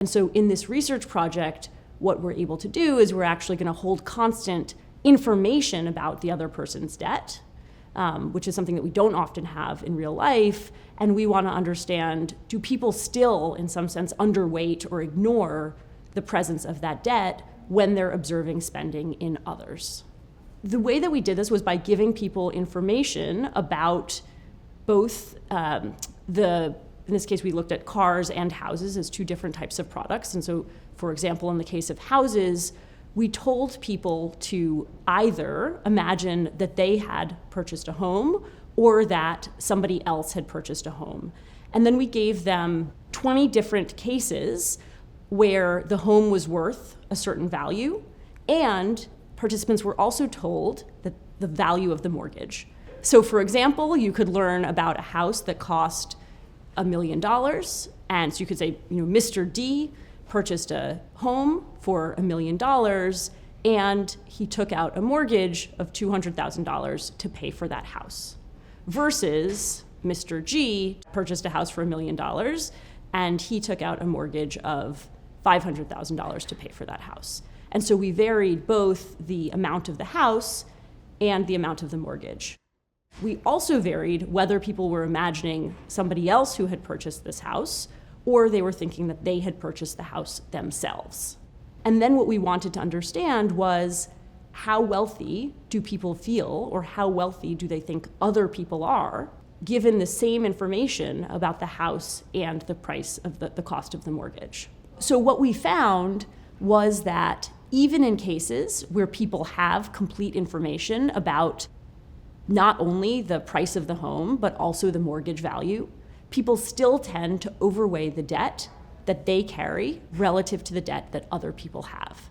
And so in this research project, what we're able to do is we're actually going to hold constant information about the other person's debt, which is something that we don't often have in real life. And we want to understand, do people still, in some sense, underweight or ignore the presence of that debt when they're observing spending in others? The way that we did this was by giving people information about both in this case, we looked at cars and houses as two different types of products. And so, for example, in the case of houses, we told people to either imagine that they had purchased a home or that somebody else had purchased a home. And then we gave them 20 different cases where the home was worth a certain value, and participants were also told that the value of the mortgage. So for example, you could learn about a house that cost $1 million, and so you could say, Mr. D purchased a home for $1 million, and he took out a mortgage of $200,000 to pay for that house. Versus Mr. G purchased a house for $1 million, and he took out a mortgage of $500,000 to pay for that house. And so we varied both the amount of the house and the amount of the mortgage. We also varied whether people were imagining somebody else who had purchased this house, or they were thinking that they had purchased the house themselves. And then what we wanted to understand was, how wealthy do people feel, or how wealthy do they think other people are, given the same information about the house and the price of the cost of the mortgage? So what we found was that even in cases where people have complete information about not only the price of the home, but also the mortgage value, people still tend to overweigh the debt that they carry relative to the debt that other people have.